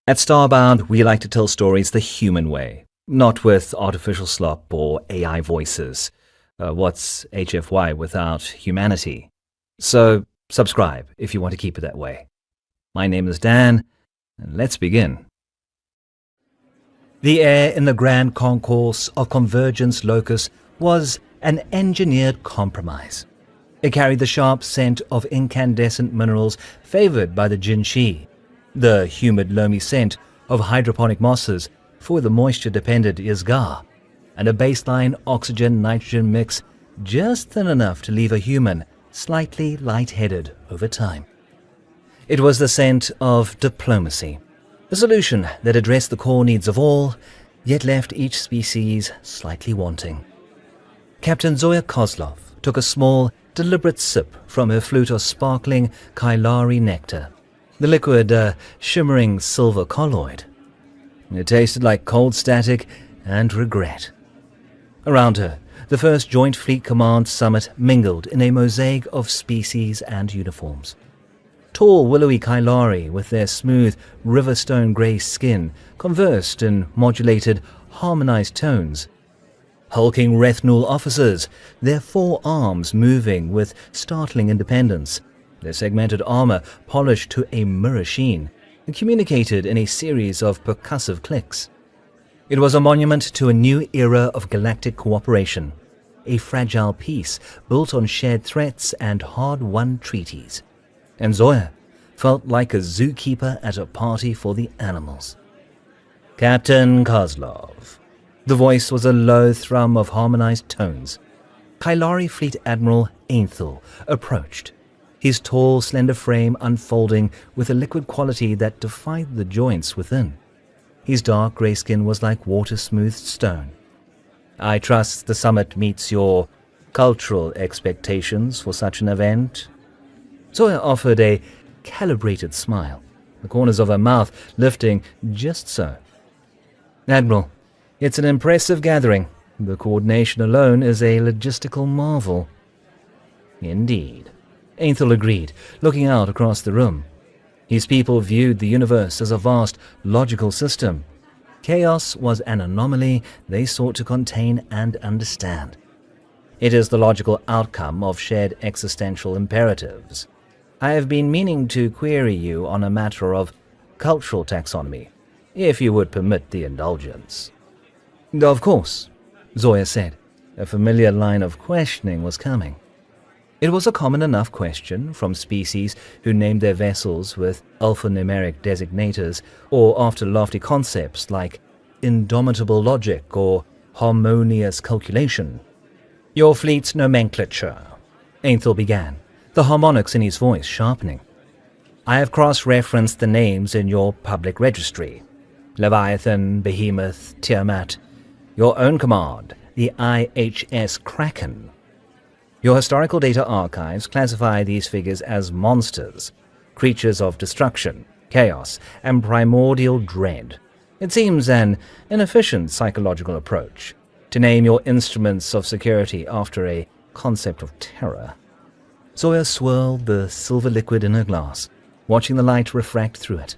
At Starbound, we like to tell stories the human way, not with artificial slop or AI voices. What's HFY without humanity? So, subscribe if you want to keep it that way. My name is Dan, and let's begin. The air in the grand concourse of Convergence Locus was an engineered compromise. It carried the sharp scent of incandescent minerals favored by the Jinshi, the humid loamy scent of hydroponic mosses for the moisture-dependent Isgar, and a baseline oxygen-nitrogen mix just thin enough to leave a human slightly lightheaded over time. It was the scent of diplomacy, a solution that addressed the core needs of all, yet left each species slightly wanting. Captain Zoya Kozlov took a small, deliberate sip from her flute of sparkling Kailari nectar, the liquid shimmering silver colloid. It tasted like cold static and regret. Around her, the first Joint Fleet Command summit mingled in a mosaic of species and uniforms. Tall, willowy Kailari with their smooth, riverstone grey skin conversed in modulated, harmonized tones. Hulking Rethnul officers, their four arms moving with startling independence, their segmented armor polished to a mirror sheen, and communicated in a series of percussive clicks. It was a monument to a new era of galactic cooperation, a fragile peace built on shared threats and hard-won treaties. And Zoya felt like a zookeeper at a party for the animals. Captain Kozlov. The voice was a low thrum of harmonized tones. Kailari Fleet Admiral Ainthel approached, his tall, slender frame unfolding with a liquid quality that defied the joints within. His dark grey skin was like water-smoothed stone. I trust the summit meets your cultural expectations for such an event. Zoya offered a calibrated smile, the corners of her mouth lifting just so. Admiral, it's an impressive gathering. The coordination alone is a logistical marvel. Indeed, Ainthel agreed, looking out across the room. His people viewed the universe as a vast, logical system. Chaos was an anomaly they sought to contain and understand. It is the logical outcome of shared existential imperatives. I have been meaning to query you on a matter of cultural taxonomy, if you would permit the indulgence. Of course, Zoya said. A familiar line of questioning was coming. It was a common enough question from species who named their vessels with alphanumeric designators or after lofty concepts like indomitable logic or harmonious calculation. Your fleet's nomenclature, Ainthel began, the harmonics in his voice sharpening. I have cross-referenced the names in your public registry. Leviathan, Behemoth, Tiamat. Your own command, the IHS Kraken. Your historical data archives classify these figures as monsters, creatures of destruction, chaos, and primordial dread. It seems an inefficient psychological approach to name your instruments of security after a concept of terror. Zoya swirled the silver liquid in her glass, watching the light refract through it.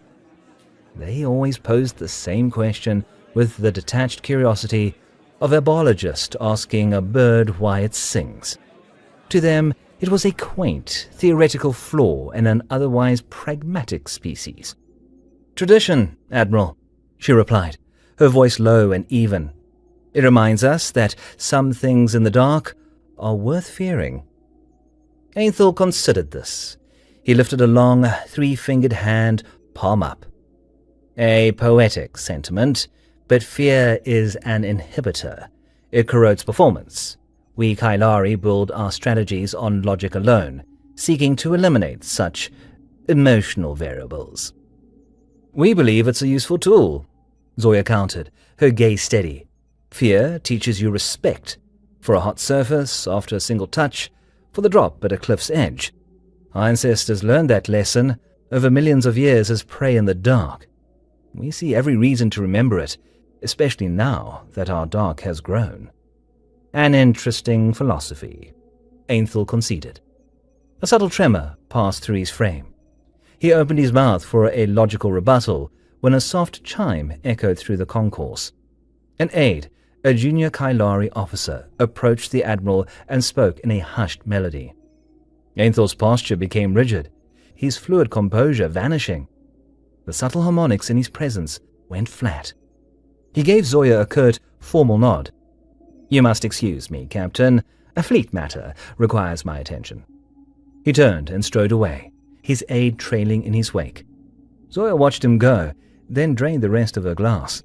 They always posed the same question with the detached curiosity of a biologist asking a bird why it sings. To them, it was a quaint, theoretical flaw in an otherwise pragmatic species. Tradition, Admiral, she replied, her voice low and even. It reminds us that some things in the dark are worth fearing. Ainthel considered this. He lifted a long, three-fingered hand, palm up. A poetic sentiment, but fear is an inhibitor. It corrodes performance. We Kailari build our strategies on logic alone, seeking to eliminate such emotional variables. We believe it's a useful tool, Zoya countered, her gaze steady. Fear teaches you respect. For a hot surface, after a single touch, for the drop at a cliff's edge. Our ancestors learned that lesson over millions of years as prey in the dark. We see every reason to remember it, especially now that our dark has grown. An interesting philosophy, Ainthel conceded. A subtle tremor passed through his frame. He opened his mouth for a logical rebuttal when a soft chime echoed through the concourse. An aide, a junior Kailari officer, approached the Admiral and spoke in a hushed melody. Aenthel's posture became rigid, his fluid composure vanishing. The subtle harmonics in his presence went flat. He gave Zoya a curt, formal nod. "You must excuse me, Captain. A fleet matter requires my attention." He turned and strode away, his aide trailing in his wake. Zoya watched him go, then drained the rest of her glass.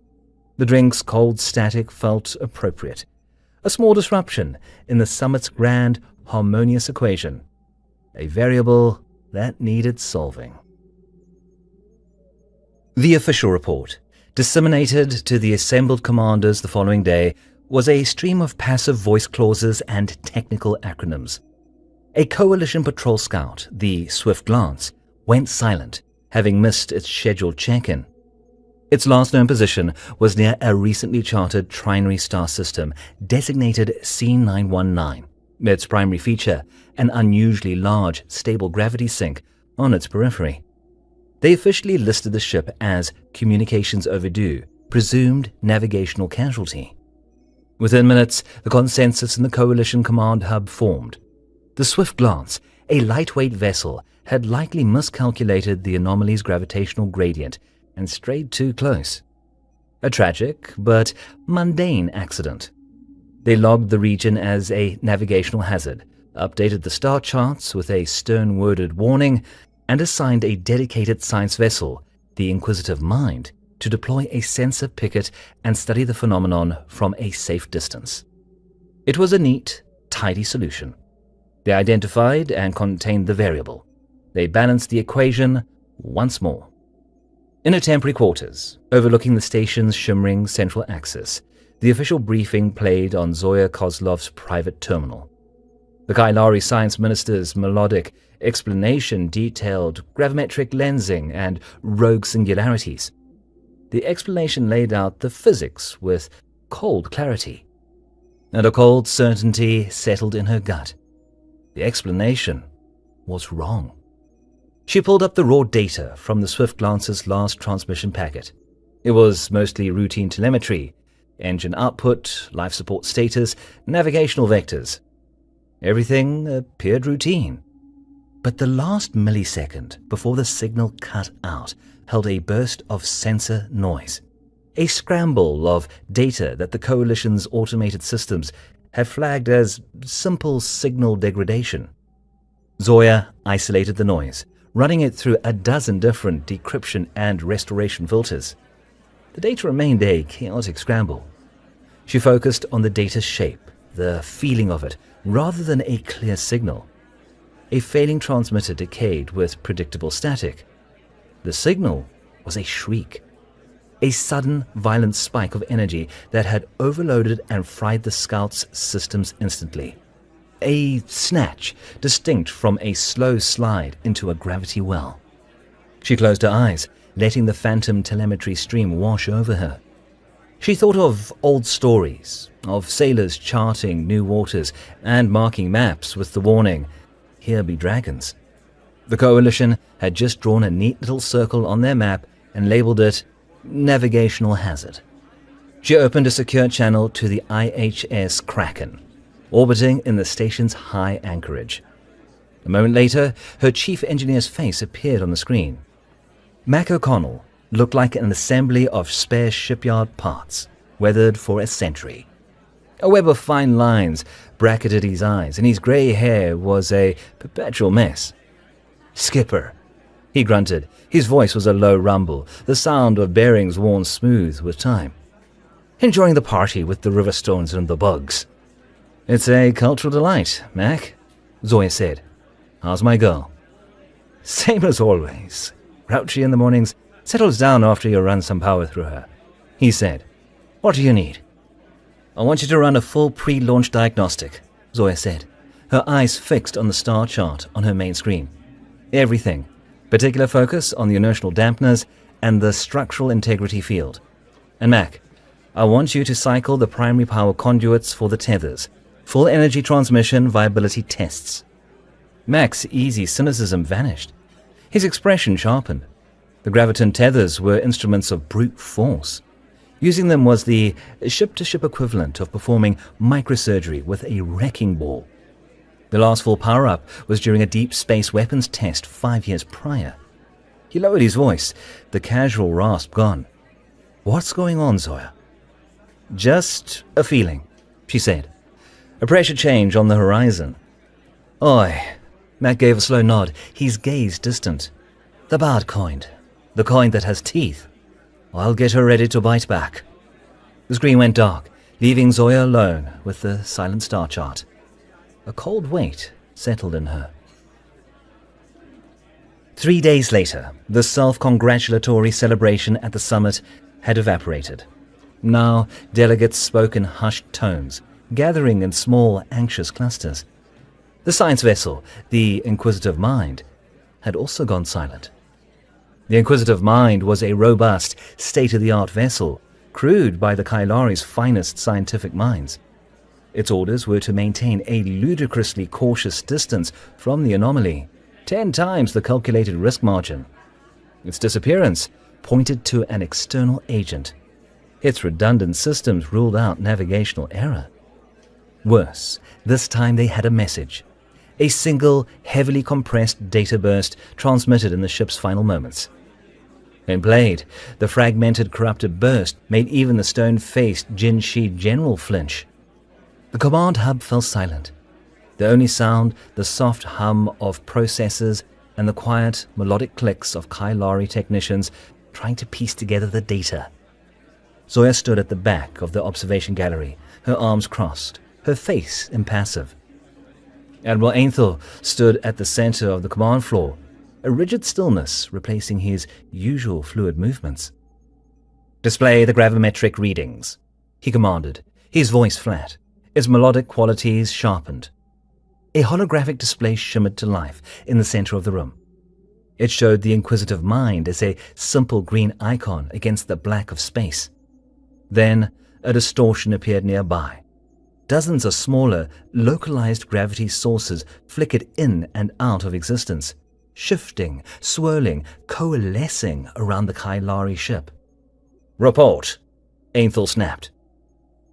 The drink's cold static felt appropriate. A small disruption in the summit's grand, harmonious equation. A variable that needed solving. The official report, disseminated to the assembled commanders the following day, was a stream of passive voice clauses and technical acronyms. A coalition patrol scout, the Swift Glance, went silent, having missed its scheduled check-in. Its last known position was near a recently charted trinary star system designated C919, its primary feature an unusually large, stable gravity sink on its periphery. They officially listed the ship as communications overdue, presumed navigational casualty. Within minutes, the consensus in the Coalition Command Hub formed. The Swift Glance, a lightweight vessel, had likely miscalculated the anomaly's gravitational gradient and strayed too close. A tragic but mundane accident. They logged the region as a navigational hazard, updated the star charts with a stern-worded warning, and assigned a dedicated science vessel, the Inquisitive Mind, to deploy a sensor picket and study the phenomenon from a safe distance. It was a neat, tidy solution. They identified and contained the variable. They balanced the equation once more. In a temporary quarters, overlooking the station's shimmering central axis, the official briefing played on Zoya Kozlov's private terminal. The Kailari Science Minister's melodic explanation detailed gravimetric lensing and rogue singularities. The explanation laid out the physics with cold clarity, and a cold certainty settled in her gut. The explanation was wrong. She pulled up the raw data from the Swift Glance's last transmission packet. It was mostly routine telemetry, engine output, life support status, navigational vectors. Everything appeared routine. But the last millisecond before the signal cut out held a burst of sensor noise, a scramble of data that the Coalition's automated systems have flagged as simple signal degradation. Zoya isolated the noise, running it through a dozen different decryption and restoration filters. The data remained a chaotic scramble. She focused on the data's shape, the feeling of it, rather than a clear signal. A failing transmitter decayed with predictable static. The signal was a shriek, a sudden, violent spike of energy that had overloaded and fried the scout's systems instantly. A snatch, distinct from a slow slide into a gravity well. She closed her eyes, letting the phantom telemetry stream wash over her. She thought of old stories, of sailors charting new waters and marking maps with the warning, "Here be dragons." The Coalition had just drawn a neat little circle on their map and labeled it Navigational Hazard. She opened a secure channel to the IHS Kraken, orbiting in the station's high anchorage. A moment later, her chief engineer's face appeared on the screen. Mac O'Connell looked like an assembly of spare shipyard parts, weathered for a century. A web of fine lines bracketed his eyes, and his grey hair was a perpetual mess. "Skipper," he grunted. His voice was a low rumble, the sound of bearings worn smooth with time. "Enjoying the party with the Riverstones and the bugs." "It's a cultural delight, Mac," Zoya said. "How's my girl?" "Same as always. Grouchy in the mornings, settles down after you run some power through her," he said. "What do you need?" "I want you to run a full pre-launch diagnostic," Zoya said, her eyes fixed on the star chart on her main screen. "Everything. Particular focus on the inertial dampeners and the structural integrity field. And Mac, I want you to cycle the primary power conduits for the tethers. Full energy transmission viability tests." Mac's easy cynicism vanished. His expression sharpened. The graviton tethers were instruments of brute force. Using them was the ship-to-ship equivalent of performing microsurgery with a wrecking ball. The last full power-up was during a deep space weapons test 5 years prior. He lowered his voice, the casual rasp gone. "What's going on, Zoya?" "Just a feeling," she said. "A pressure change on the horizon." "Oi." Matt gave a slow nod, his gaze distant. "The bad kind. The kind that has teeth. I'll get her ready to bite back." The screen went dark, leaving Zoya alone with the silent star chart. A cold weight settled in her. 3 days later, the self-congratulatory celebration at the summit had evaporated. Now, delegates spoke in hushed tones, gathering in small, anxious clusters. The science vessel, the Inquisitive Mind, had also gone silent. The Inquisitive Mind was a robust, state-of-the-art vessel, crewed by the Kailari's finest scientific minds. Its orders were to maintain a ludicrously cautious distance from the anomaly, 10 times the calculated risk margin. Its disappearance pointed to an external agent. Its redundant systems ruled out navigational error. Worse, this time they had a message. A single, heavily compressed data burst transmitted in the ship's final moments. When played, the fragmented, corrupted burst made even the stone-faced Jinshi general flinch. The command hub fell silent. The only sound, the soft hum of processors and the quiet, melodic clicks of Kailari technicians trying to piece together the data. Zoya stood at the back of the observation gallery, her arms crossed, her face impassive. Admiral Ainthel stood at the center of the command floor, a rigid stillness replacing his usual fluid movements. "Display the gravimetric readings," he commanded, his voice flat, its melodic qualities sharpened. A holographic display shimmered to life in the center of the room. It showed the Inquisitive Mind as a simple green icon against the black of space. Then a distortion appeared nearby. Dozens of smaller, localized gravity sources flickered in and out of existence, shifting, swirling, coalescing around the Kailari ship. "Report," Ainthel snapped.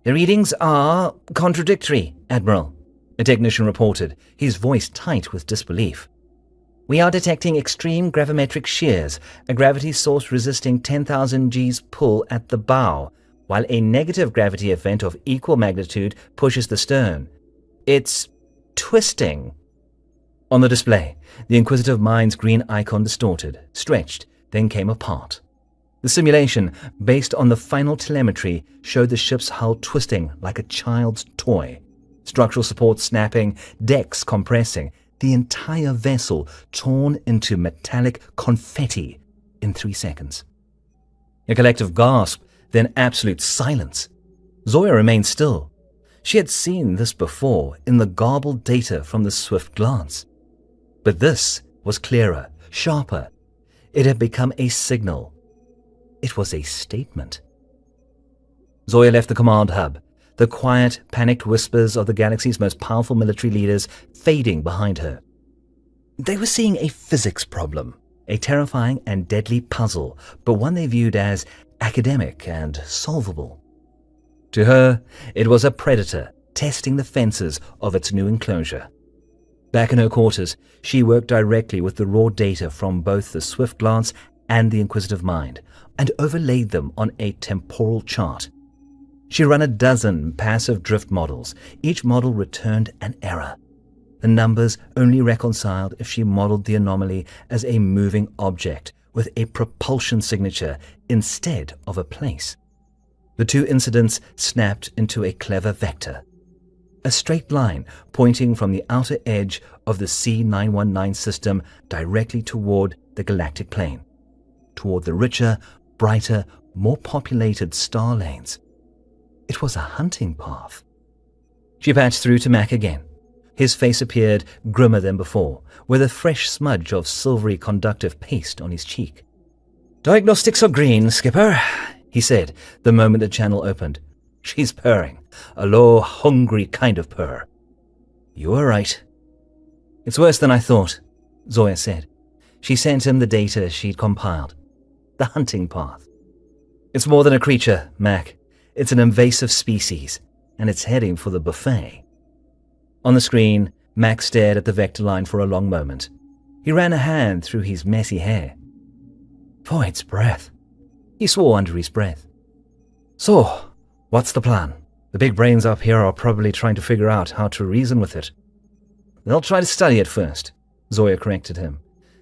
"The readings are contradictory, Admiral," a technician reported, his voice tight with disbelief. "We are detecting extreme gravimetric shears, a gravity source resisting 10,000 G's pull at the bow, while a negative gravity event of equal magnitude pushes the stern. It's twisting." On the display, the Inquisitive Mind's green icon distorted, stretched, then came apart. The simulation, based on the final telemetry, showed the ship's hull twisting like a child's toy. Structural support snapping, decks compressing, the entire vessel torn into metallic confetti in 3 seconds. A collective gasp, then absolute silence. Zoya remained still. She had seen this before in the garbled data from the swift glance. But this was clearer, sharper. It had become a signal. It was a statement. Zoya left the command hub, the quiet, panicked whispers of the galaxy's most powerful military leaders fading behind her. They were seeing a physics problem, a terrifying and deadly puzzle, but one they viewed as academic and solvable. To her, it was a predator testing the fences of its new enclosure. Back in her quarters, she worked directly with the raw data from both the swift glance and the Inquisitive Mind, and overlaid them on a temporal chart. She ran a dozen passive drift models. Each model returned an error. The numbers only reconciled if she modeled the anomaly as a moving object with a propulsion signature instead of a place. The two incidents snapped into a clever vector. A straight line pointing from the outer edge of the C919 system directly toward the galactic plane, toward the richer, brighter, more populated star lanes. It was a hunting path. She patched through to Mac again. His face appeared grimmer than before, with a fresh smudge of silvery conductive paste on his cheek. "Diagnostics are green, Skipper," he said the moment the channel opened. "She's purring, a low, hungry kind of purr." "You were right." "It's worse than I thought," Zoya said. She sent him the data she'd compiled. the hunting path. It's more than a creature, Mac. It's an invasive species, and it's heading for the buffet. On the screen, Mac stared at the vector line for a long moment. He ran a hand through his messy hair. Void's breath. He swore under his breath. So, what's the plan? The big brains up here are probably trying to figure out how to reason with it. They'll try to study it first, Zoya corrected him.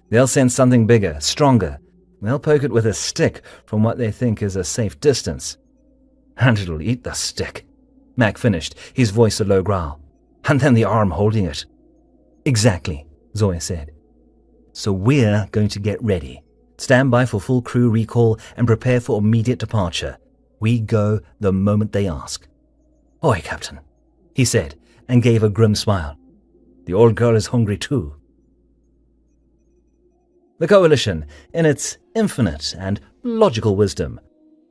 They'll sense something bigger, stronger. They'll poke it with a stick from what they think is a safe distance. And it'll eat the stick, Mac finished, his voice a low growl. And then the arm holding it. Exactly, Zoya said. So we're going to get ready. Stand by for full crew recall and prepare for immediate departure. We go the moment they ask. Oi, Captain, he said, and gave a grim smile. The old girl is hungry too. The Coalition, in its infinite and logical wisdom,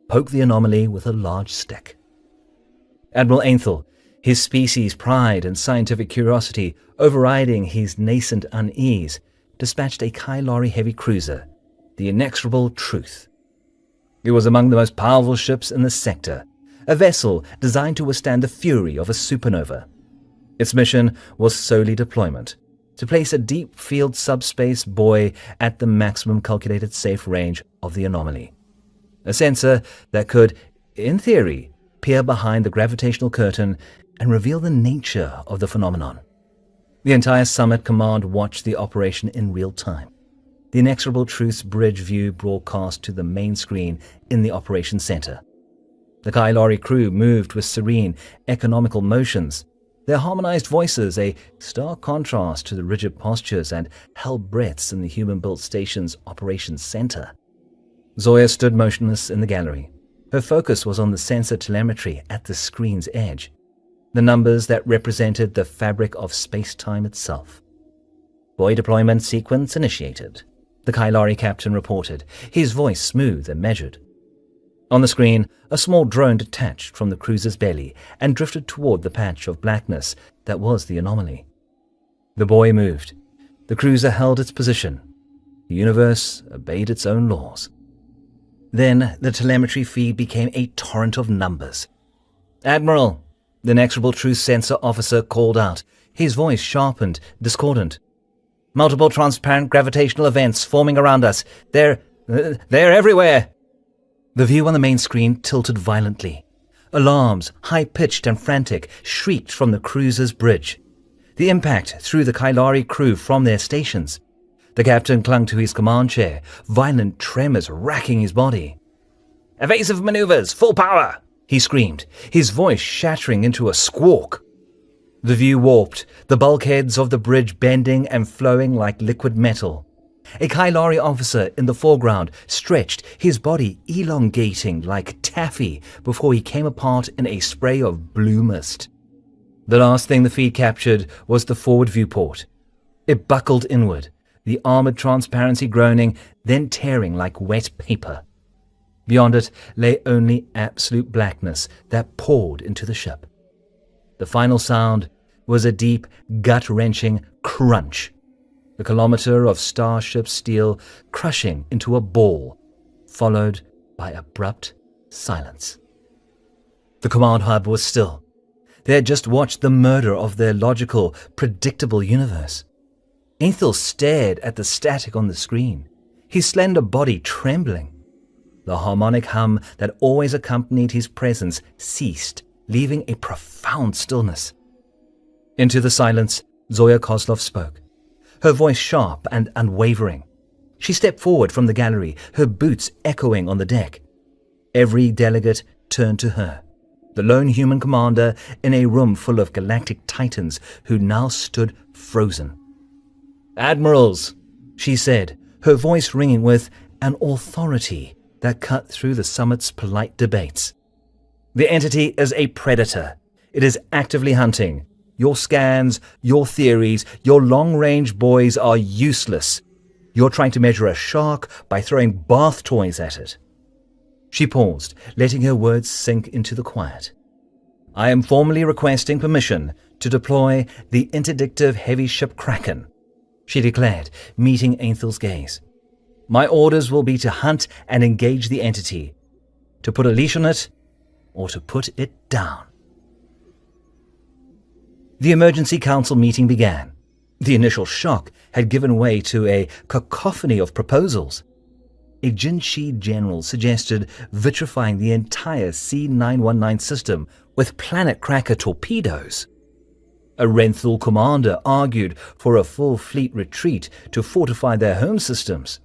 poked the anomaly with a large stick. Admiral Ainthel, his species' pride and scientific curiosity overriding his nascent unease, dispatched a Kylari heavy cruiser, the Inexorable Truth. It was among the most powerful ships in the sector, a vessel designed to withstand the fury of a supernova. Its mission was solely deployment, to place a deep-field subspace buoy at the maximum calculated safe range of the anomaly. A sensor that could, in theory, peer behind the gravitational curtain and reveal the nature of the phenomenon. The entire Summit Command watched the operation in real time. The Inexorable Truth's bridge view broadcast to the main screen in the operations center. The Kylari crew moved with serene, economical motions, their harmonized voices a stark contrast to the rigid postures and held breaths in the human-built station's operations center. Zoya stood motionless in the gallery. Her focus was on the sensor telemetry at the screen's edge, the numbers that represented the fabric of space-time itself. Buoy deployment sequence initiated, the Kylari captain reported, his voice smooth and measured. On the screen, a small drone detached from the cruiser's belly and drifted toward the patch of blackness that was the anomaly. The buoy moved. The cruiser held its position. The universe obeyed its own laws. Then the telemetry feed became a torrent of numbers. Admiral, the Inexorable Truth sensor officer called out, his voice sharp and discordant. Multiple transparent gravitational events forming around us. They're everywhere. The view on the main screen tilted violently. Alarms, high-pitched and frantic, shrieked from the cruiser's bridge. The impact threw the Kylari crew from their stations. The captain clung to his command chair, violent tremors racking his body. Evasive maneuvers, full power, he screamed, his voice shattering into a squawk. The view warped, the bulkheads of the bridge bending and flowing like liquid metal. A Kylari officer in the foreground stretched, his body elongating like taffy before he came apart in a spray of blue mist. The last thing the feed captured was the forward viewport. It buckled inward, the armored transparency groaning, then tearing like wet paper. Beyond it lay only absolute blackness that poured into the ship. The final sound was a deep, gut-wrenching crunch. The kilometer of starship steel crushing into a ball, followed by abrupt silence. The command hub was still. They had just watched the murder of their logical, predictable universe. Ainthel stared at the static on the screen, his slender body trembling. The harmonic hum that always accompanied his presence ceased, leaving a profound stillness. Into the silence, Zoya Kozlov spoke, her voice sharp and unwavering. She stepped forward from the gallery, her boots echoing on the deck. Every delegate turned to her, the lone human commander in a room full of galactic titans who now stood frozen. Admirals, she said, her voice ringing with an authority that cut through the summit's polite debates. The entity is a predator. It is actively hunting. Your scans, your theories, your long-range buoys are useless. You're trying to measure a shark by throwing bath toys at it. She paused, letting her words sink into the quiet. I am formally requesting permission to deploy the interdictive heavy ship Kraken, she declared, meeting Ainthel's gaze. My orders will be to hunt and engage the entity, to put a leash on it, or to put it down. The emergency council meeting began. The initial shock had given way to a cacophony of proposals. A Jinshi general suggested vitrifying the entire C-919 system with planet cracker torpedoes. A Renthal commander argued for a full fleet retreat to fortify their home systems.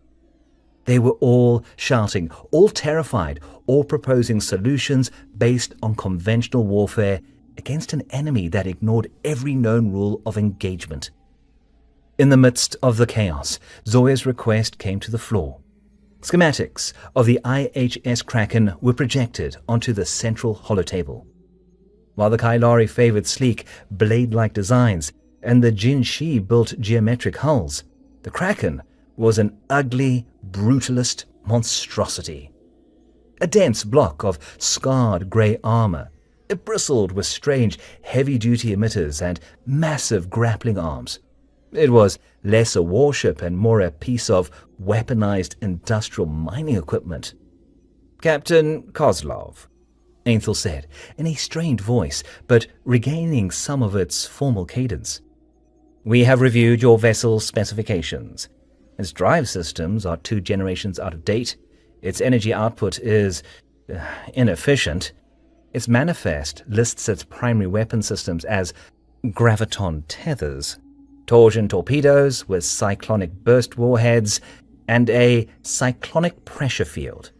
They were all shouting, all terrified, all proposing solutions based on conventional warfare against an enemy that ignored every known rule of engagement. In the midst of the chaos, Zoya's request came to the floor. Schematics of the IHS Kraken were projected onto the central holotable. While the Kailari favored sleek, blade-like designs and the Jinshi built geometric hulls, the Kraken was an ugly, brutalist monstrosity. A dense block of scarred grey armor, it bristled with strange heavy-duty emitters and massive grappling arms. It was less a warship and more a piece of weaponized industrial mining equipment. "Captain Kozlov," Ainthel said, in a strained voice, but regaining some of its formal cadence. "We have reviewed your vessel's specifications. Its drive systems are 2 generations out of date. Its energy output is inefficient. Its manifest lists its primary weapon systems as graviton tethers, torsion torpedoes with cyclonic burst warheads, and a cyclonic pressure field.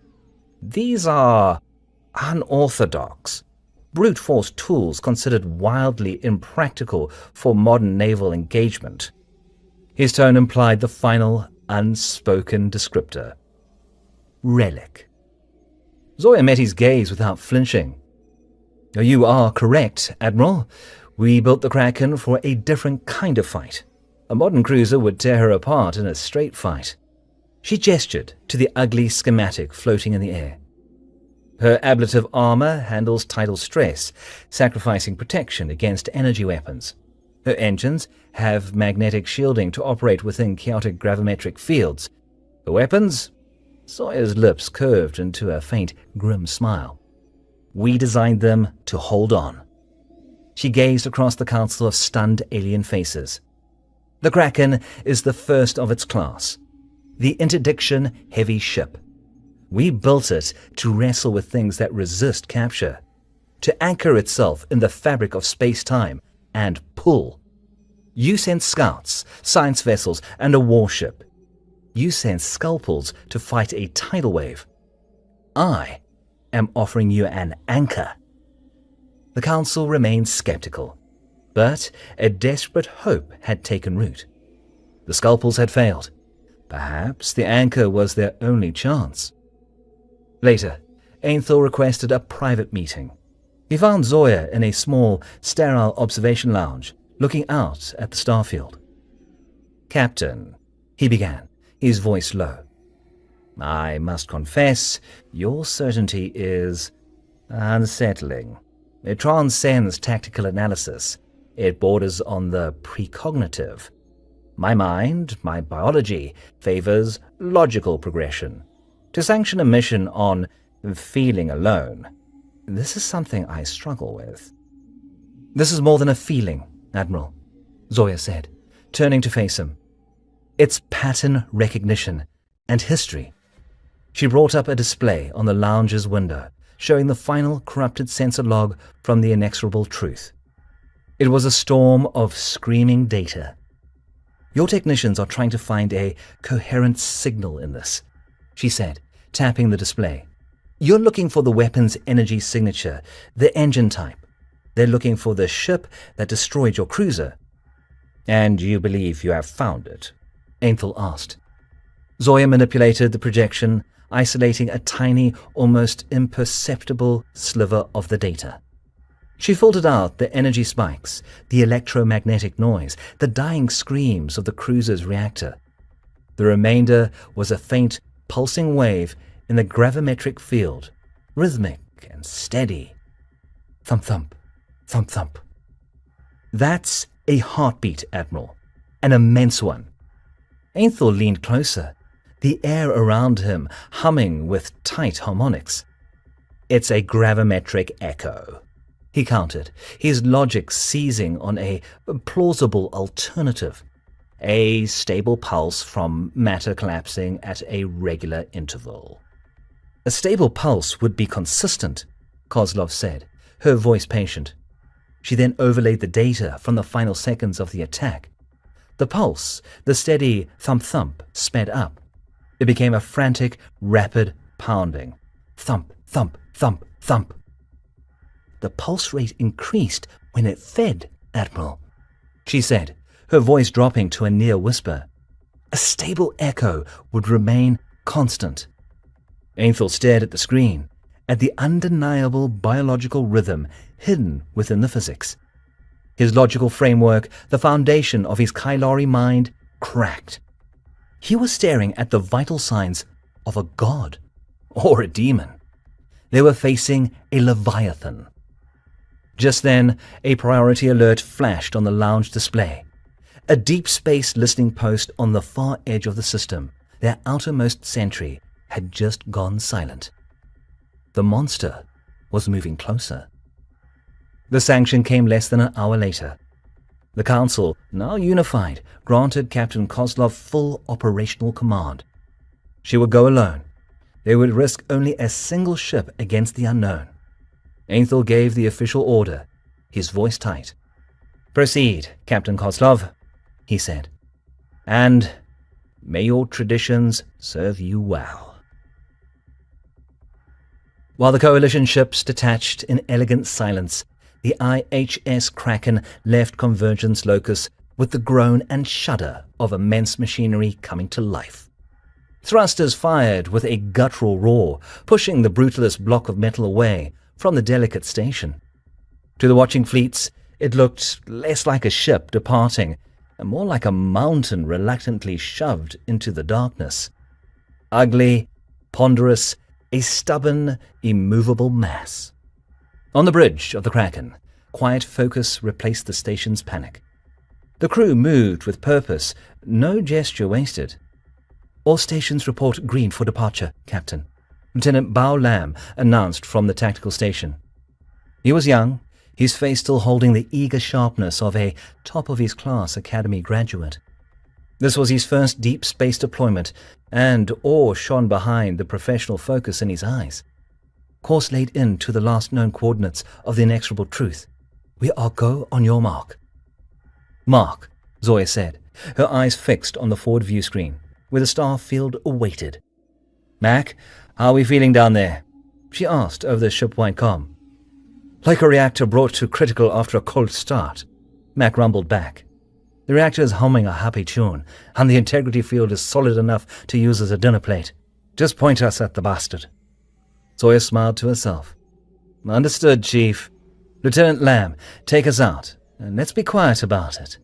These are unorthodox, brute force tools considered wildly impractical for modern naval engagement." His tone implied the final, unspoken descriptor. Relic. Zoya met his gaze without flinching. "You are correct, Admiral. We built the Kraken for a different kind of fight. A modern cruiser would tear her apart in a straight fight." She gestured to the ugly schematic floating in the air. "Her ablative armor handles tidal stress, sacrificing protection against energy weapons. Her engines have magnetic shielding to operate within chaotic gravimetric fields. Her weapons?" Zoya's lips curved into a faint, grim smile. "We designed them to hold on." She gazed across the council of stunned alien faces. "The Kraken is the first of its class, the interdiction heavy ship. We built it to wrestle with things that resist capture, to anchor itself in the fabric of space-time and pull. You sent scouts, science vessels, and a warship. You sent scalpels to fight a tidal wave. I am offering you an anchor." The council remained skeptical, but a desperate hope had taken root. The scalpels had failed. Perhaps the anchor was their only chance. Later, Ainthel requested a private meeting. He found Zoya in a small, sterile observation lounge, looking out at the starfield. "Captain," he began, his voice low, "I must confess, your certainty is unsettling. It transcends tactical analysis. It borders on the precognitive. My mind, my biology, favors logical progression. To sanction a mission on feeling alone, this is something I struggle with." "This is more than a feeling, Admiral," Zoya said, turning to face him. "It's pattern recognition and history." She brought up a display on the lounge's window, showing the final corrupted sensor log from the inexorable truth. It was a storm of screaming data. "Your technicians are trying to find a coherent signal in this," she said, tapping the display. "You're looking for the weapon's energy signature, the engine type. They're looking for the ship that destroyed your cruiser." "And you believe you have found it?" Ainthel asked. Zoya manipulated the projection, isolating a tiny, almost imperceptible sliver of the data. She filtered out the energy spikes, the electromagnetic noise, the dying screams of the cruiser's reactor. The remainder was a faint, pulsing wave in the gravimetric field, rhythmic and steady. Thump-thump, thump-thump. "That's a heartbeat, Admiral. An immense one." Ainthel leaned closer. the air around him humming with tight harmonics. "It's a gravimetric echo," he countered, his logic seizing on a plausible alternative. "A stable pulse from matter collapsing at a regular interval." "A stable pulse would be consistent," Kozlov said, her voice patient. She then overlaid the data from the final seconds of the attack. The pulse, the steady thump-thump, sped up. It became a frantic, rapid pounding. Thump, thump, thump, thump. "The pulse rate increased when it fed, Admiral," she said, her voice dropping to a near whisper. "A stable echo would remain constant." Ainthel stared at the screen, at the undeniable biological rhythm hidden within the physics. His logical framework, the foundation of his Kylari mind, cracked. He was staring at the vital signs of a god or a demon. They were facing a leviathan. Just then, a priority alert flashed on the lounge display. A deep space listening post on the far edge of the system, their outermost sentry, had just gone silent. The monster was moving closer. The sanction came less than an hour later. The Council, now unified, granted Captain Kozlov full operational command. She would go alone. They would risk only a single ship against the unknown. Ainthel gave the official order, his voice tight. "Proceed, Captain Kozlov," he said. "And may your traditions serve you well." While the Coalition ships detached in elegant silence, the IHS Kraken left Convergence Locus with the groan and shudder of immense machinery coming to life. Thrusters fired with a guttural roar, pushing the brutalist block of metal away from the delicate station. To the watching fleets, it looked less like a ship departing and more like a mountain reluctantly shoved into the darkness. Ugly, ponderous, a stubborn, immovable mass. On the bridge of the Kraken, quiet focus replaced the station's panic. The crew moved with purpose, no gesture wasted. "All stations report green for departure, Captain," Lieutenant Bao Lam announced from the tactical station. He was young, his face still holding the eager sharpness of a top-of-his-class academy graduate. This was his first deep space deployment, and awe shone behind the professional focus in his eyes. "Course laid in to the last known coordinates of the inexorable truth. We are go on your mark." "Mark," Zoya said, her eyes fixed on the forward view screen, where the star field awaited. "Mac, how are we feeling down there?" she asked over the ship-wide comm. "Like a reactor brought to critical after a cold start," Mac rumbled back. "The reactor is humming a happy tune, and the integrity field is solid enough to use as a dinner plate. Just point us at the bastard." Zoya smiled to herself. "Understood, Chief. Lieutenant Lamb, take us out, and let's be quiet about it."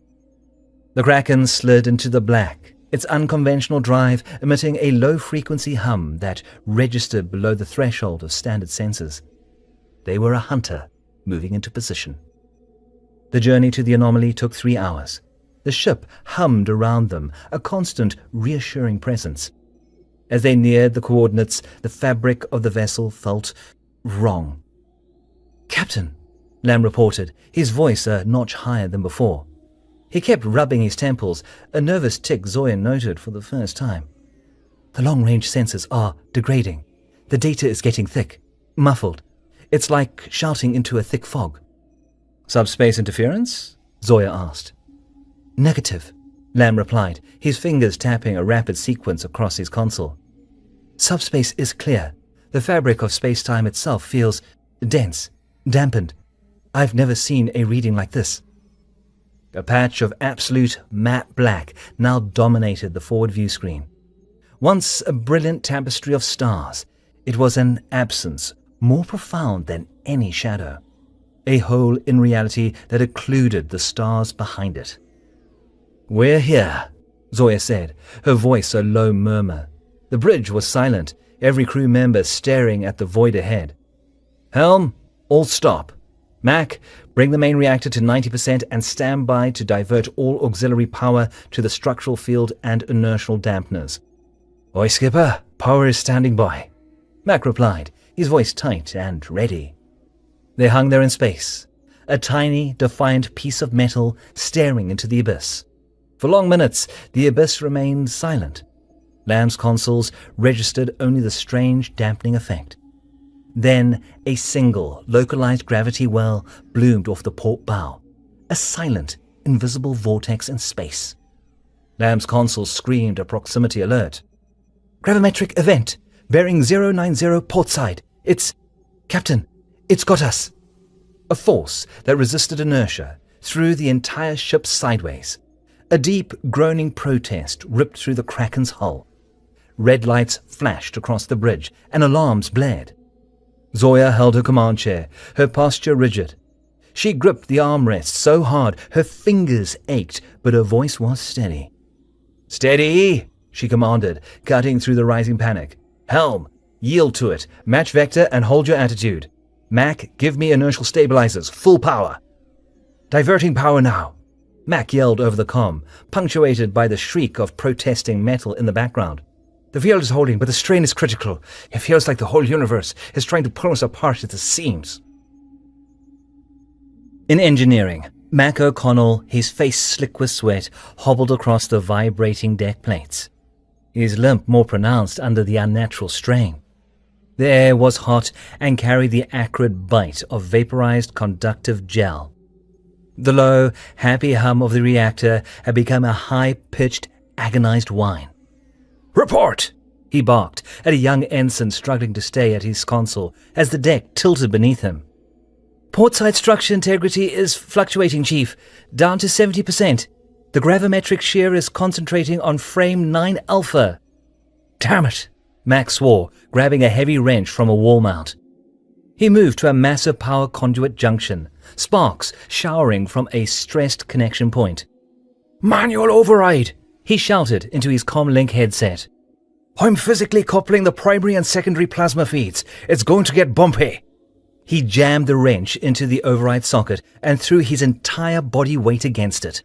The Kraken slid into the black, its unconventional drive emitting a low-frequency hum that registered below the threshold of standard sensors. They were a hunter moving into position. The journey to the anomaly took 3 hours. The ship hummed around them, a constant, reassuring presence. As they neared the coordinates, the fabric of the vessel felt wrong. "Captain," Lamb reported, his voice a notch higher than before. He kept rubbing his temples, a nervous tic Zoya noted for the first time. "The long-range sensors are degrading. The data is getting thick, muffled. It's like shouting into a thick fog." "Subspace interference?" Zoya asked. "Negative," Lamb replied, his fingers tapping a rapid sequence across his console. "Subspace is clear. The fabric of space-time itself feels dense, dampened. I've never seen a reading like this." A patch of absolute matte black now dominated the forward view screen. Once a brilliant tapestry of stars, it was an absence more profound than any shadow, a hole in reality that occluded the stars behind it. "We're here," Zoya said, her voice a low murmur. The bridge was silent, every crew member staring at the void ahead. "Helm, all stop. Mac, bring the main reactor to 90% and stand by to divert all auxiliary power to the structural field and inertial dampeners." "Oi, skipper, power is standing by," Mac replied, his voice tight and ready. They hung there in space, a tiny, defiant piece of metal staring into the abyss. For long minutes, the abyss remained silent. Lamb's consoles registered only the strange dampening effect. Then a single, localized gravity well bloomed off the port bow, a silent, invisible vortex in space. Lamb's consoles screamed a proximity alert. "Gravimetric event, bearing 090 port side. Captain, it's got us." A force that resisted inertia threw the entire ship sideways. A deep, groaning protest ripped through the Kraken's hull. Red lights flashed across the bridge, and alarms blared. Zoya held her command chair, her posture rigid. She gripped the armrest so hard her fingers ached, but her voice was steady. "Steady!" she commanded, cutting through the rising panic. "Helm, yield to it, match vector and hold your attitude. Mac, give me inertial stabilizers, full power." "Diverting power now," Mac yelled over the comm, punctuated by the shriek of protesting metal in the background. "The field is holding, but the strain is critical. It feels like the whole universe is trying to pull us apart at the seams." In engineering, Mac O'Connell, his face slick with sweat, hobbled across the vibrating deck plates. His limp more pronounced under the unnatural strain. The air was hot and carried the acrid bite of vaporized conductive gel. The low, happy hum of the reactor had become a high-pitched, agonized whine. "Report!" he barked at a young ensign struggling to stay at his console as the deck tilted beneath him. "Portside structure integrity is fluctuating, Chief, down to 70%. The gravimetric shear is concentrating on frame 9 alpha. "Damn it," Max swore, grabbing a heavy wrench from a wall mount. He moved to a massive power conduit junction, sparks showering from a stressed connection point. "Manual override," he shouted into his comlink headset. "I'm physically coupling the primary and secondary plasma feeds. It's going to get bumpy." He jammed the wrench into the override socket and threw his entire body weight against it.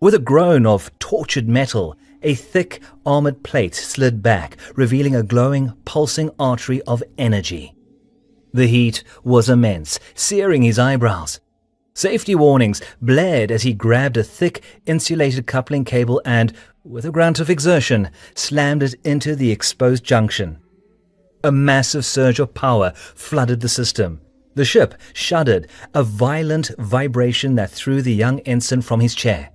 With a groan of tortured metal, a thick, armored plate slid back, revealing a glowing, pulsing artery of energy. The heat was immense, searing his eyebrows. Safety warnings blared as he grabbed a thick, insulated coupling cable and, with a grunt of exertion, slammed it into the exposed junction. A massive surge of power flooded the system. The ship shuddered, a violent vibration that threw the young ensign from his chair.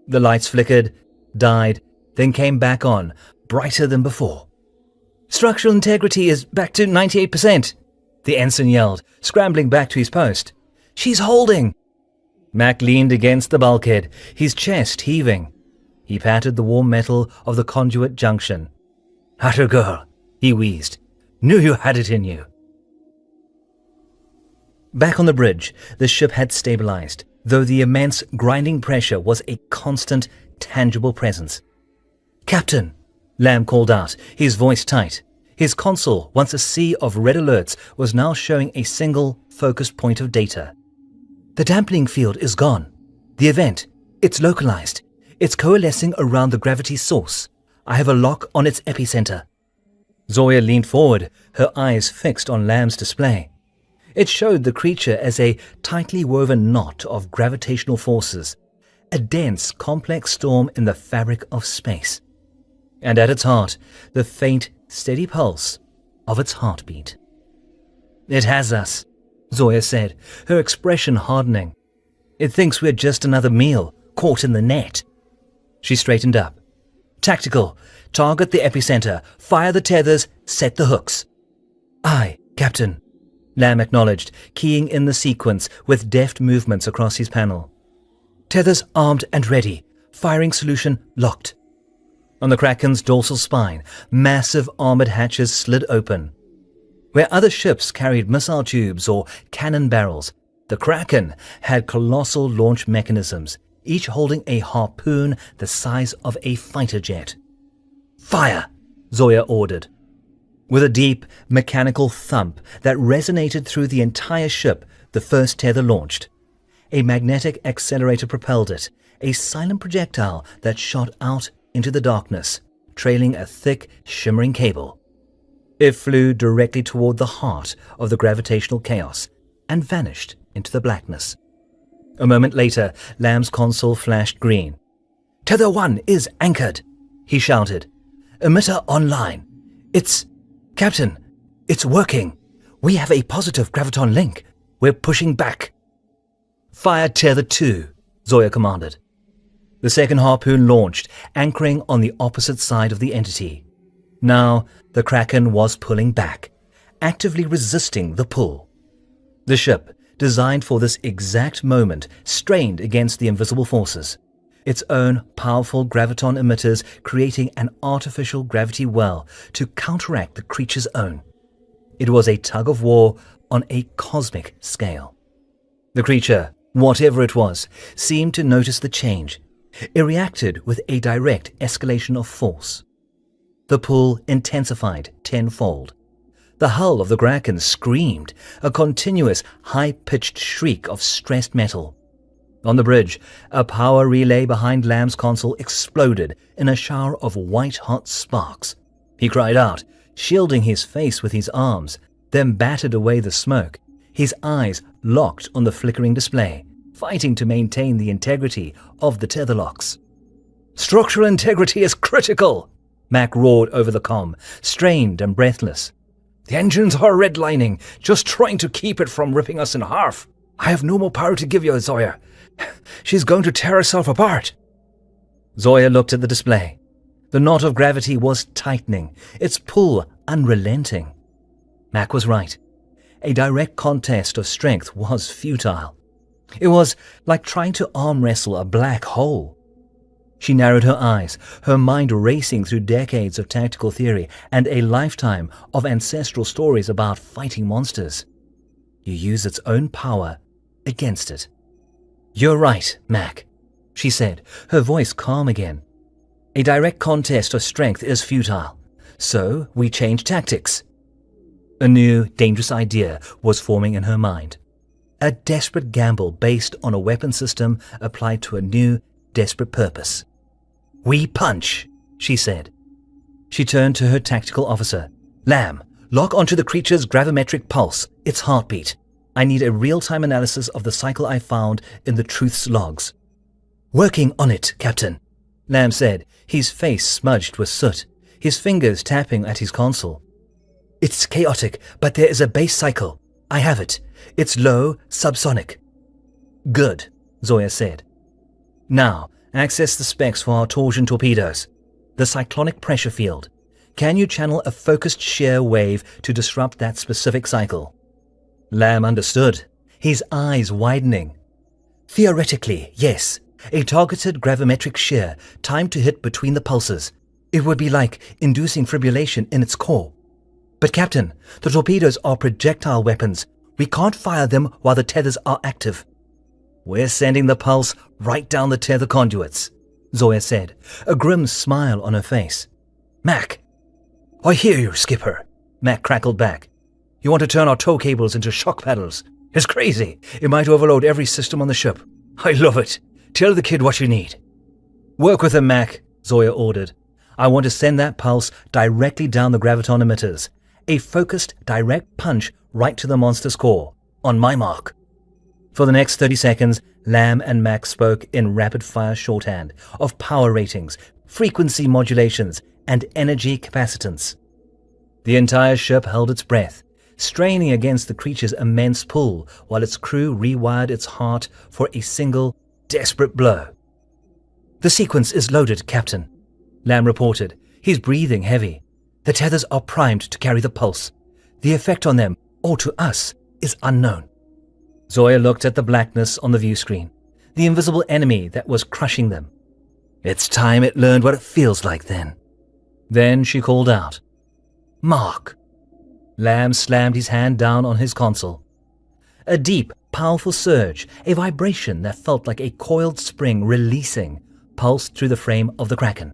The lights flickered, died, then came back on, brighter than before. "Structural integrity is back to 98%, the ensign yelled, scrambling back to his post. "She's holding!" Mac leaned against the bulkhead, his chest heaving. He patted the warm metal of the conduit junction. "Atta girl," he wheezed. "Knew you had it in you." Back on the bridge, the ship had stabilized, though the immense grinding pressure was a constant, tangible presence. "Captain," Lamb called out, his voice tight. His console, once a sea of red alerts, was now showing a single, focused point of data. "The dampening field is gone. The event, it's localized. It's coalescing around the gravity source. I have a lock on its epicenter." Zoya leaned forward, her eyes fixed on Lamb's display. It showed the creature as a tightly woven knot of gravitational forces, a dense, complex storm in the fabric of space. And at its heart, the faint, steady pulse of its heartbeat. "It has us," Zoya said, her expression hardening. "It thinks we're just another meal, caught in the net." She straightened up. "Tactical, target the epicenter, fire the tethers, set the hooks." "Aye, Captain," Lamb acknowledged, keying in the sequence with deft movements across his panel. "Tethers armed and ready. Firing solution locked." On the Kraken's dorsal spine, massive armored hatches slid open. Where other ships carried missile tubes or cannon barrels, the Kraken had colossal launch mechanisms, each holding a harpoon the size of a fighter jet. "Fire!" Zoya ordered. With a deep, mechanical thump that resonated through the entire ship, the first tether launched. A magnetic accelerator propelled it, a silent projectile that shot out into the darkness, trailing a thick, shimmering cable. It flew directly toward the heart of the gravitational chaos and vanished into the blackness. A moment later, Lamb's console flashed green. "Tether 1 is anchored," he shouted. "Emitter online. Captain, it's working. We have a positive graviton link. We're pushing back." "Fire Tether 2, Zoya commanded. The second harpoon launched, anchoring on the opposite side of the entity. Now, the Kraken was pulling back, actively resisting the pull. The ship, designed for this exact moment, strained against the invisible forces, its own powerful graviton emitters creating an artificial gravity well to counteract the creature's own. It was a tug of war on a cosmic scale. The creature, whatever it was, seemed to notice the change. It reacted with a direct escalation of force. The pull intensified tenfold. The hull of the Kraken screamed, a continuous, high-pitched shriek of stressed metal. On the bridge, a power relay behind Lamb's console exploded in a shower of white-hot sparks. He cried out, shielding his face with his arms, then battered away the smoke, his eyes locked on the flickering display, fighting to maintain the integrity of the tether locks. "Structural integrity is critical," Mac roared over the comm, strained and breathless. "The engines are redlining, just trying to keep it from ripping us in half. I have no more power to give you, Zoya. She's going to tear herself apart." Zoya looked at the display. The knot of gravity was tightening, its pull unrelenting. Mac was right. A direct contest of strength was futile. It was like trying to arm wrestle a black hole. She narrowed her eyes, her mind racing through decades of tactical theory and a lifetime of ancestral stories about fighting monsters. You use its own power against it. "You're right, Mac," she said, her voice calm again. "A direct contest of strength is futile, so we change tactics." A new, dangerous idea was forming in her mind. A desperate gamble based on a weapon system applied to a new, desperate purpose. "We punch," she said. She turned to her tactical officer. "Lamb, lock onto the creature's gravimetric pulse, its heartbeat. I need a real-time analysis of the cycle I found in the Truth's logs." "Working on it, Captain," Lamb said, his face smudged with soot, his fingers tapping at his console. "It's chaotic, but there is a base cycle. I have it. It's low, subsonic." "Good," Zoya said. "Now, access the specs for our torsion torpedoes. The cyclonic pressure field. Can you channel a focused shear wave to disrupt that specific cycle?" Lamb understood, his eyes widening. "Theoretically, yes. A targeted gravimetric shear, timed to hit between the pulses. It would be like inducing fibrillation in its core. But Captain, the torpedoes are projectile weapons. We can't fire them while the tethers are active." "We're sending the pulse right down the tether conduits," Zoya said, a grim smile on her face. "Mac." "I hear you, Skipper," Mac crackled back. "You want to turn our tow cables into shock paddles? It's crazy. It might overload every system on the ship. I love it. Tell the kid what you need." "Work with him, Mac," Zoya ordered. "I want to send that pulse directly down the graviton emitters. A focused, direct punch right to the monster's core. On my mark." For the next 30 seconds, Lamb and Mac spoke in rapid-fire shorthand of power ratings, frequency modulations, and energy capacitance. The entire ship held its breath, straining against the creature's immense pull while its crew rewired its heart for a single, desperate blow. "The sequence is loaded, Captain," Lamb reported, his breathing heavy. "The tethers are primed to carry the pulse. The effect on them, or to us, is unknown." Zoya looked at the blackness on the view screen, the invisible enemy that was crushing them. "It's time it learned what it feels like then." Then she called out, "Mark." Lamb slammed his hand down on his console. A deep, powerful surge, a vibration that felt like a coiled spring releasing, pulsed through the frame of the Kraken.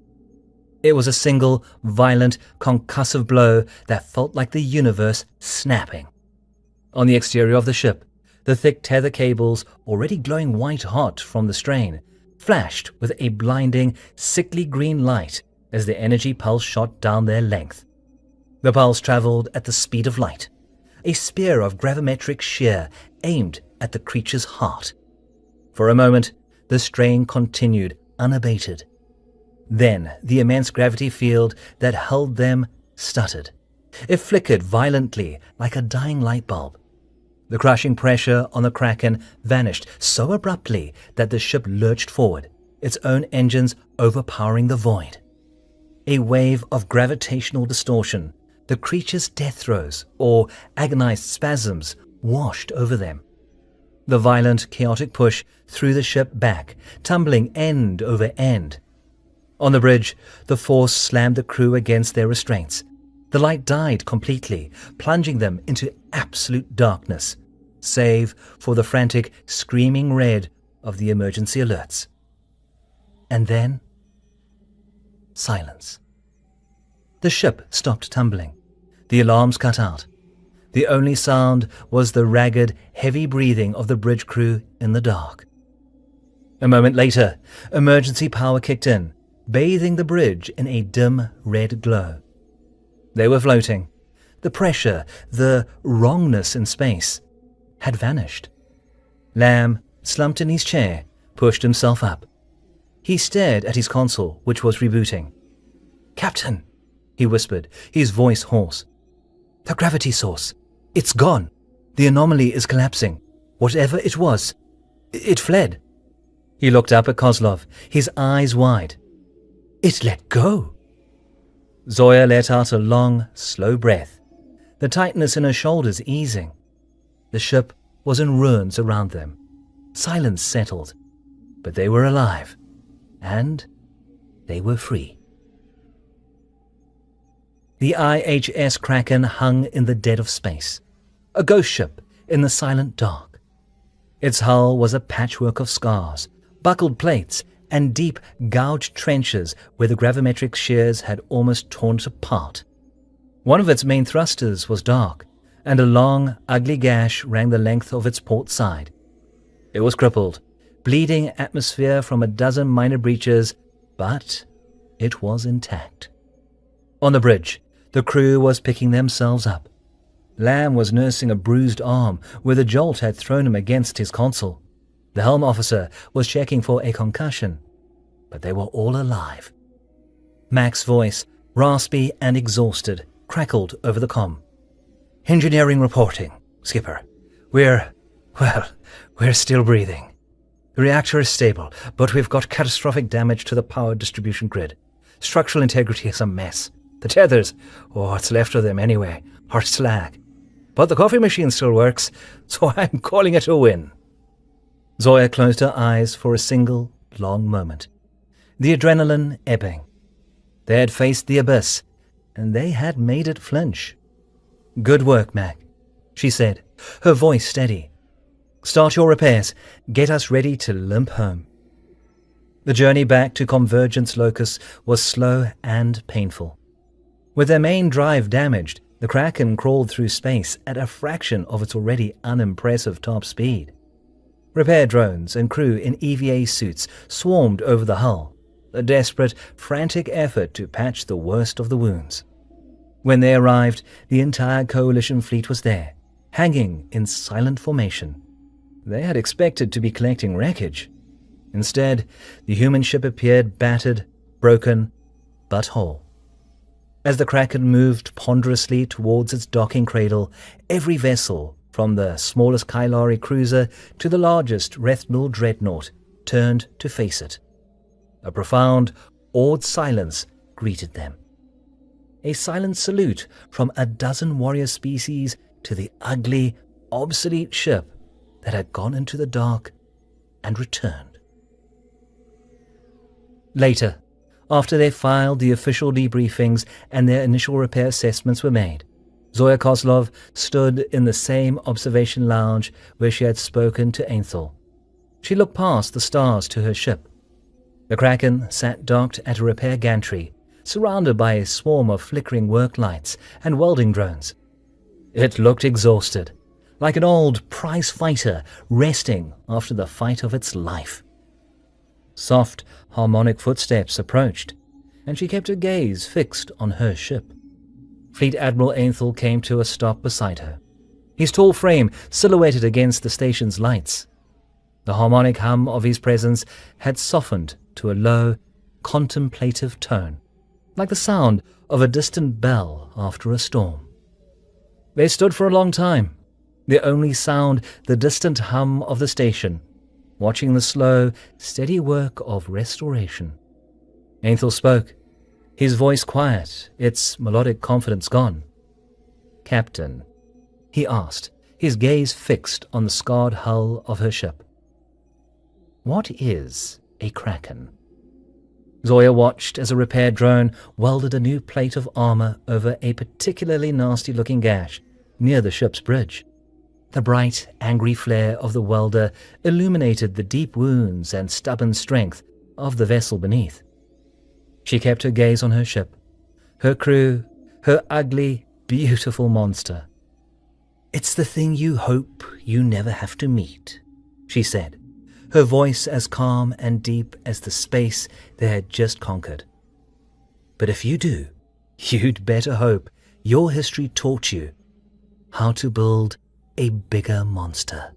It was a single, violent, concussive blow that felt like the universe snapping. On the exterior of the ship, the thick tether cables, already glowing white-hot from the strain, flashed with a blinding, sickly green light as the energy pulse shot down their length. The pulse traveled at the speed of light, a spear of gravimetric shear aimed at the creature's heart. For a moment, the strain continued unabated. Then the immense gravity field that held them stuttered. It flickered violently like a dying light bulb. The crushing pressure on the Kraken vanished so abruptly that the ship lurched forward, its own engines overpowering the void. A wave of gravitational distortion, the creature's death throes or agonized spasms washed over them. The violent, chaotic push threw the ship back, tumbling end over end. On the bridge, the force slammed the crew against their restraints. The light died completely, plunging them into absolute darkness, save for the frantic, screaming red of the emergency alerts. And then, silence. The ship stopped tumbling. The alarms cut out. The only sound was the ragged, heavy breathing of the bridge crew in the dark. A moment later, emergency power kicked in, bathing the bridge in a dim red glow. They were floating. The pressure, the wrongness in space, had vanished. Lamb, slumped in his chair, pushed himself up. He stared at his console, which was rebooting. "Captain," he whispered, his voice hoarse. "The gravity source. It's gone. The anomaly is collapsing. Whatever it was, it fled." He looked up at Kozlov, his eyes wide. "It let go." Zoya let out a long, slow breath, the tightness in her shoulders easing. The ship was in ruins around them. Silence settled, but they were alive, and they were free. The IHS Kraken hung in the dead of space, a ghost ship in the silent dark. Its hull was a patchwork of scars, buckled plates, and deep, gouged trenches where the gravimetric shears had almost torn it apart. One of its main thrusters was dark, and a long, ugly gash ran the length of its port side. It was crippled, bleeding atmosphere from a dozen minor breaches, but it was intact. On the bridge, the crew was picking themselves up. Lamb was nursing a bruised arm where the jolt had thrown him against his console. The helm officer was checking for a concussion, but they were all alive. Mac's voice, raspy and exhausted, crackled over the comm. "Engineering reporting, Skipper. We're still breathing. The reactor is stable, but we've got catastrophic damage to the power distribution grid. Structural integrity is a mess. The tethers, what's left of them anyway, are slag. But the coffee machine still works, so I'm calling it a win." Zoya closed her eyes for a single, long moment. The adrenaline ebbing. They had faced the abyss, and they had made it flinch. "Good work, Mac," she said, her voice steady. "Start your repairs. Get us ready to limp home." The journey back to Convergence Locus was slow and painful. With their main drive damaged, the Kraken crawled through space at a fraction of its already unimpressive top speed. Repair drones and crew in EVA suits swarmed over the hull, a desperate, frantic effort to patch the worst of the wounds. When they arrived, the entire coalition fleet was there, hanging in silent formation. They had expected to be collecting wreckage. Instead, the human ship appeared battered, broken, but whole. As the Kraken moved ponderously towards its docking cradle, every vessel, from the smallest Kylari cruiser to the largest Rethnul dreadnought, turned to face it. A profound, awed silence greeted them. A silent salute from a dozen warrior species to the ugly, obsolete ship that had gone into the dark and returned. Later, after they filed the official debriefings and their initial repair assessments were made, Zoya Kozlov stood in the same observation lounge where she had spoken to Ainthel. She looked past the stars to her ship. The Kraken sat docked at a repair gantry, surrounded by a swarm of flickering work lights and welding drones. It looked exhausted, like an old prize fighter resting after the fight of its life. Soft, harmonic footsteps approached. and she kept her gaze fixed on her ship. Fleet Admiral Ainthel came to a stop beside her, his tall frame silhouetted against the station's lights. The harmonic hum of his presence had softened to a low, contemplative tone, like the sound of a distant bell after a storm. They stood for a long time, their only sound the distant hum of the station, watching the slow, steady work of restoration. Ainthel spoke, his voice quiet, its melodic confidence gone. "Captain," he asked, his gaze fixed on the scarred hull of her ship, "what is a Kraken?" Zoya watched as a repair drone welded a new plate of armor over a particularly nasty-looking gash near the ship's bridge. The bright, angry flare of the welder illuminated the deep wounds and stubborn strength of the vessel beneath. She kept her gaze on her ship, her crew, her ugly, beautiful monster. "It's the thing you hope you never have to meet," she said, her voice as calm and deep as the space they had just conquered. "But if you do, you'd better hope your history taught you how to build a bigger monster."